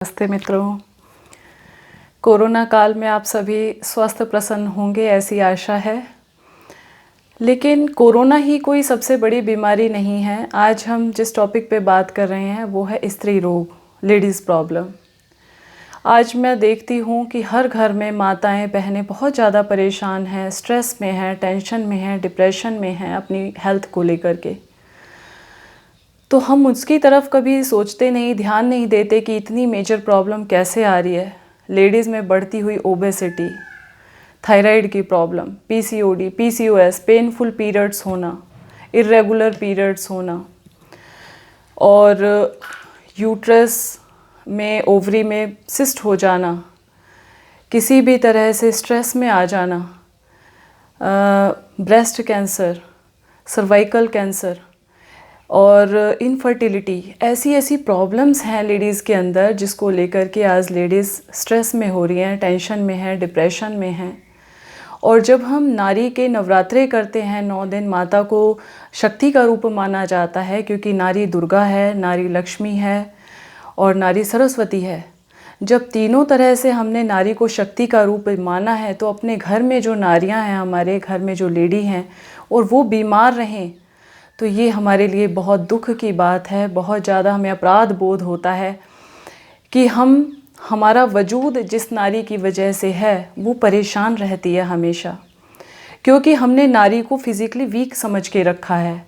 नमस्ते मित्रों। कोरोना काल में आप सभी स्वस्थ प्रसन्न होंगे ऐसी आशा है। लेकिन कोरोना ही कोई सबसे बड़ी बीमारी नहीं है। आज हम जिस टॉपिक पे बात कर रहे हैं वो है स्त्री रोग, लेडीज़ प्रॉब्लम। आज मैं देखती हूँ कि हर घर में माताएं बहनें बहुत ज़्यादा परेशान हैं, स्ट्रेस में हैं, टेंशन में हैं, डिप्रेशन में हैं अपनी हेल्थ को लेकर के। तो हम उसकी तरफ कभी सोचते नहीं, ध्यान नहीं देते कि इतनी मेजर प्रॉब्लम कैसे आ रही है। लेडीज़ में बढ़ती हुई ओबेसिटी, थायराइड की problem, PCOD, PCOS, painful periods होना, इर्रेगुलर पीरियड्स होना, और यूट्रस में, ओवरी में सिस्ट हो जाना, किसी भी तरह से स्ट्रेस में आ जाना, ब्रेस्ट कैंसर, सर्वाइकल कैंसर और इनफर्टिलिटी, ऐसी ऐसी प्रॉब्लम्स हैं लेडीज़ के अंदर जिसको लेकर के आज लेडीज़ स्ट्रेस में हो रही हैं, टेंशन में हैं, डिप्रेशन में हैं। और जब हम नारी के नवरात्रे करते हैं 9 दिन, माता को शक्ति का रूप माना जाता है क्योंकि नारी दुर्गा है, नारी लक्ष्मी है और नारी सरस्वती है। जब तीनों तरह से हमने नारी को शक्ति का रूप माना है तो अपने घर में जो नारियां हैं, हमारे घर में जो लेडी हैं, और वो बीमार रहें तो ये हमारे लिए बहुत दुख की बात है। बहुत ज़्यादा हमें अपराध बोध होता है कि हमारा वजूद जिस नारी की वजह से है वो परेशान रहती है हमेशा, क्योंकि हमने नारी को फिज़िकली वीक समझ के रखा है।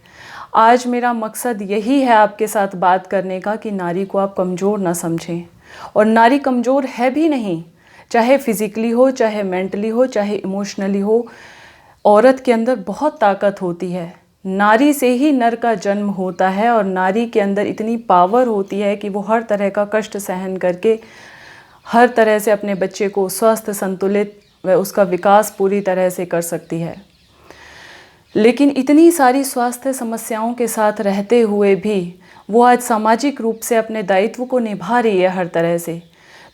आज मेरा मकसद यही है आपके साथ बात करने का कि नारी को आप कमज़ोर ना समझें। और नारी कमज़ोर है भी नहीं, चाहे फिज़िकली हो, चाहे मेंटली हो, चाहे इमोशनली हो। औरत के अंदर बहुत ताकत होती है। नारी से ही नर का जन्म होता है और नारी के अंदर इतनी पावर होती है कि वो हर तरह का कष्ट सहन करके हर तरह से अपने बच्चे को स्वस्थ, संतुलित व उसका विकास पूरी तरह से कर सकती है। लेकिन इतनी सारी स्वास्थ्य समस्याओं के साथ रहते हुए भी वो आज सामाजिक रूप से अपने दायित्व को निभा रही है हर तरह से।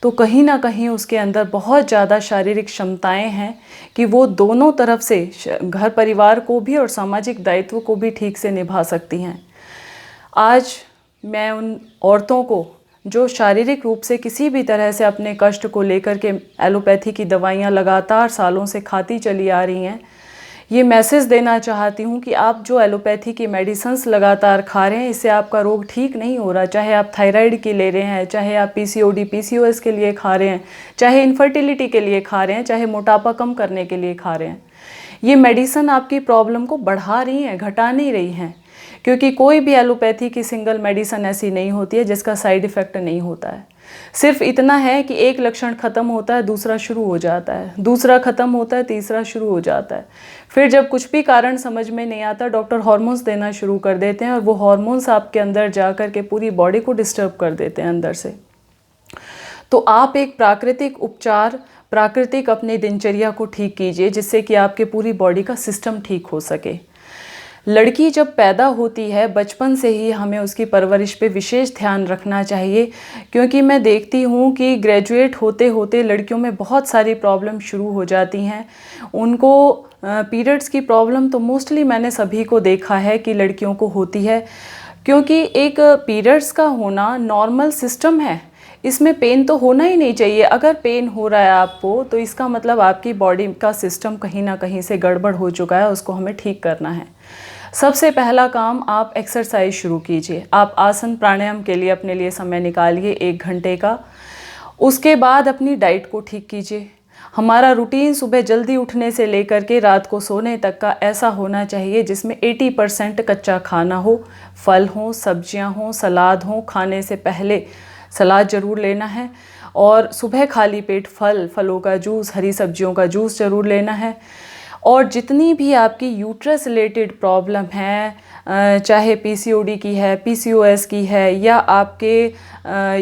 तो कहीं ना कहीं उसके अंदर बहुत ज़्यादा शारीरिक क्षमताएं हैं कि वो दोनों तरफ से घर परिवार को भी और सामाजिक दायित्व को भी ठीक से निभा सकती हैं। आज मैं उन औरतों को जो शारीरिक रूप से किसी भी तरह से अपने कष्ट को लेकर के एलोपैथी की दवाइयाँ लगातार सालों से खाती चली आ रही हैं, ये मैसेज देना चाहती हूँ कि आप जो एलोपैथी की मेडिसिन्स लगातार खा रहे हैं, इससे आपका रोग ठीक नहीं हो रहा। चाहे आप थायराइड की ले रहे हैं, चाहे आप पीसीओडी, पीसीओएस के लिए खा रहे हैं, चाहे इनफर्टिलिटी के लिए खा रहे हैं, चाहे मोटापा कम करने के लिए खा रहे हैं, ये मेडिसिन आपकी प्रॉब्लम को बढ़ा रही हैं, घटा नहीं रही हैं। क्योंकि कोई भी एलोपैथी की सिंगल मेडिसिन ऐसी नहीं होती है जिसका साइड इफ़ेक्ट नहीं होता है। सिर्फ इतना है कि एक लक्षण ख़त्म होता है, दूसरा शुरू हो जाता है, दूसरा ख़त्म होता है, तीसरा शुरू हो जाता है। फिर जब कुछ भी कारण समझ में नहीं आता, डॉक्टर हार्मोन्स देना शुरू कर देते हैं और वो हार्मोन्स आपके अंदर जा कर के पूरी बॉडी को डिस्टर्ब कर देते हैं अंदर से। तो आप एक प्राकृतिक उपचार, प्राकृतिक अपनी दिनचर्या को ठीक कीजिए जिससे कि आपके पूरी बॉडी का सिस्टम ठीक हो सके। लड़की जब पैदा होती है बचपन से ही हमें उसकी परवरिश पे विशेष ध्यान रखना चाहिए, क्योंकि मैं देखती हूँ कि ग्रेजुएट होते होते लड़कियों में बहुत सारी प्रॉब्लम शुरू हो जाती हैं। उनको पीरियड्स की प्रॉब्लम तो मोस्टली मैंने सभी को देखा है कि लड़कियों को होती है, क्योंकि एक पीरियड्स का होना नॉर्मल सिस्टम है, इसमें पेन तो होना ही नहीं चाहिए। अगर पेन हो रहा है आपको तो इसका मतलब आपकी बॉडी का सिस्टम कहीं ना कहीं से गड़बड़ हो चुका है, उसको हमें ठीक करना है। सबसे पहला काम, आप एक्सरसाइज शुरू कीजिए। आप आसन प्राणायाम के लिए अपने लिए समय निकालिए 1 घंटे का। उसके बाद अपनी डाइट को ठीक कीजिए। हमारा रूटीन सुबह जल्दी उठने से लेकर के रात को सोने तक का ऐसा होना चाहिए जिसमें 80% कच्चा खाना हो, फल हों, सब्जियां हों, सलाद हों। खाने से पहले सलाद ज़रूर लेना है और सुबह खाली पेट फलों का जूस, हरी सब्जियों का जूस ज़रूर लेना है। और जितनी भी आपकी यूट्रस रिलेटेड प्रॉब्लम है, चाहे पीसीओडी की है, पीसीओएस की है, या आपके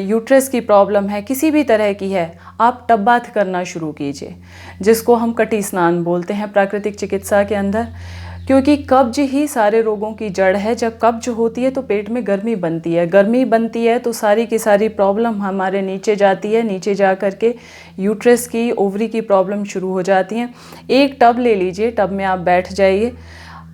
यूट्रस की प्रॉब्लम है, किसी भी तरह की है, आप टब बाथ करना शुरू कीजिए, जिसको हम कटी स्नान बोलते हैं प्राकृतिक चिकित्सा के अंदर। क्योंकि कब्ज ही सारे रोगों की जड़ है। जब कब्ज होती है तो पेट में गर्मी बनती है, गर्मी बनती है तो सारी की सारी प्रॉब्लम हमारे नीचे जाती है, नीचे जा कर के यूट्रस की, ओवरी की प्रॉब्लम शुरू हो जाती हैं। एक टब ले लीजिए, टब में आप बैठ जाइए।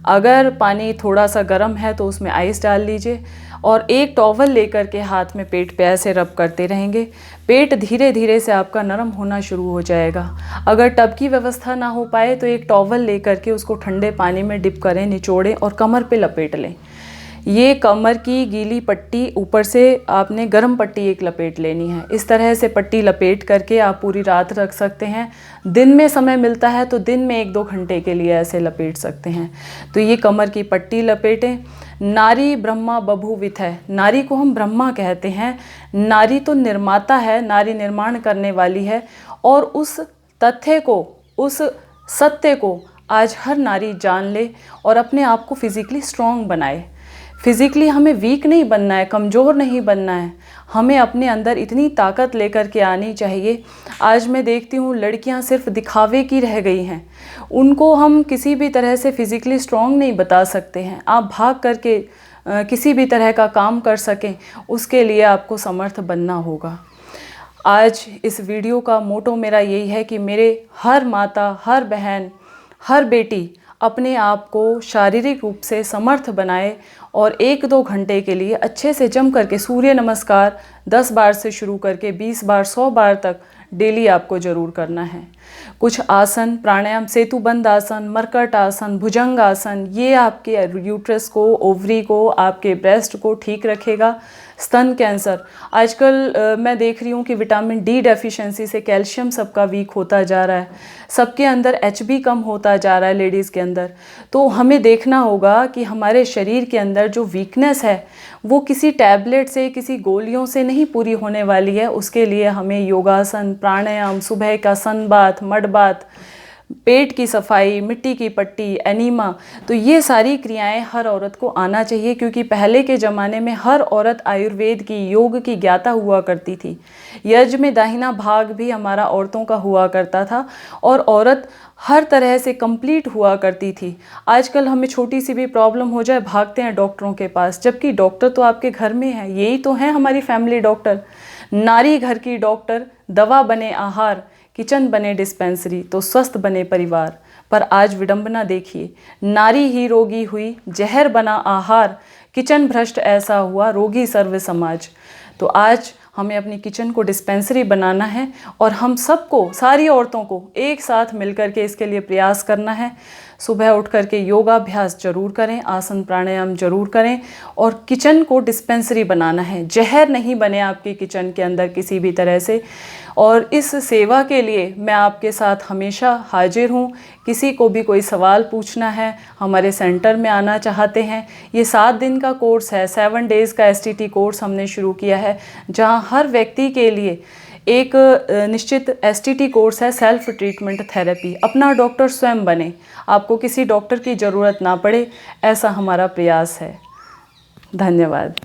अगर पानी थोड़ा सा गर्म है तो उसमें आइस डाल लीजिए और एक टॉवल लेकर के हाथ में पेट पे ऐसे रब करते रहेंगे। पेट धीरे धीरे से आपका नरम होना शुरू हो जाएगा। अगर टब की व्यवस्था ना हो पाए तो एक टॉवल लेकर के उसको ठंडे पानी में डिप करें, निचोड़ें और कमर पे लपेट लें। ये कमर की गीली पट्टी, ऊपर से आपने गर्म पट्टी एक लपेट लेनी है। इस तरह से पट्टी लपेट करके आप पूरी रात रख सकते हैं। दिन में समय मिलता है तो दिन में 1-2 घंटे के लिए ऐसे लपेट सकते हैं। तो ये कमर की पट्टी लपेटें। नारी ब्रह्मा बभूवित है, नारी को हम ब्रह्मा कहते हैं। नारी तो निर्माता है, नारी निर्माण करने वाली है। और उस तथ्य को, उस सत्य को आज हर नारी जान ले और अपने आप को फिज़िकली स्ट्रॉन्ग बनाए। फिज़िकली हमें वीक नहीं बनना है, कमज़ोर नहीं बनना है। हमें अपने अंदर इतनी ताकत लेकर के आनी चाहिए। आज मैं देखती हूँ लड़कियाँ सिर्फ दिखावे की रह गई हैं। उनको हम किसी भी तरह से फिज़िकली स्ट्रॉन्ग नहीं बता सकते हैं। आप भाग करके किसी भी तरह का काम कर सकें, उसके लिए आपको समर्थ बनना होगा। आज इस वीडियो का मोटो मेरा यही है कि मेरे हर माता, हर बहन, हर बेटी अपने आप को शारीरिक रूप से समर्थ बनाए और 1-2 घंटे के लिए अच्छे से जम करके सूर्य नमस्कार 10 बार से शुरू करके 20 बार, 100 बार तक डेली आपको ज़रूर करना है। कुछ आसन, प्राणायाम, सेतुबंद आसन, मरकट आसन, भुजंग आसन, ये आपके यूट्रस को, ओवरी को, आपके ब्रेस्ट को ठीक रखेगा। स्तन कैंसर, आजकल मैं देख रही हूँ कि विटामिन डी डेफिशिएंसी से कैल्शियम सबका वीक होता जा रहा है। सबके अंदर एचबी कम होता जा रहा है लेडीज़ के अंदर। तो हमें देखना होगा कि हमारे शरीर के अंदर जो वीकनेस है वो किसी टैबलेट से, किसी गोलियों से नहीं पूरी होने वाली है। उसके लिए हमें योगासन, प्राणायाम, सुबह का सन बाथ, मड बाथ, पेट की सफाई, मिट्टी की पट्टी, एनीमा, तो ये सारी क्रियाएं हर औरत को आना चाहिए। क्योंकि पहले के ज़माने में हर औरत आयुर्वेद की, योग की ज्ञाता हुआ करती थी। यज्ञ में दाहिना भाग भी हमारा औरतों का हुआ करता था और औरत हर तरह से कंप्लीट हुआ करती थी। आजकल हमें छोटी सी भी प्रॉब्लम हो जाए भागते हैं डॉक्टरों के पास, जबकि डॉक्टर तो आपके घर में है। यही तो है हमारी फैमिली डॉक्टर। नारी घर की डॉक्टर, दवा बने आहार, किचन बने डिस्पेंसरी, तो स्वस्थ बने परिवार। पर आज विडंबना देखिए, नारी ही रोगी हुई, जहर बना आहार, किचन भ्रष्ट ऐसा हुआ, रोगी सर्व समाज। तो आज हमें अपनी किचन को डिस्पेंसरी बनाना है और हम सबको, सारी औरतों को एक साथ मिलकर के इसके लिए प्रयास करना है। सुबह उठ करके योगाभ्यास जरूर करें, आसन प्राणायाम जरूर करें और किचन को डिस्पेंसरी बनाना है। जहर नहीं बने आपकी किचन के अंदर किसी भी तरह से। और इस सेवा के लिए मैं आपके साथ हमेशा हाजिर हूँ। किसी को भी कोई सवाल पूछना है, हमारे सेंटर में आना चाहते हैं, ये 7 दिन का कोर्स है, 7 डेज़ का STT कोर्स हमने शुरू किया है, जहाँ हर व्यक्ति के लिए एक निश्चित STT कोर्स है, सेल्फ ट्रीटमेंट थेरेपी। अपना डॉक्टर स्वयं बने, आपको किसी डॉक्टर की ज़रूरत ना पड़े, ऐसा हमारा प्रयास है। धन्यवाद।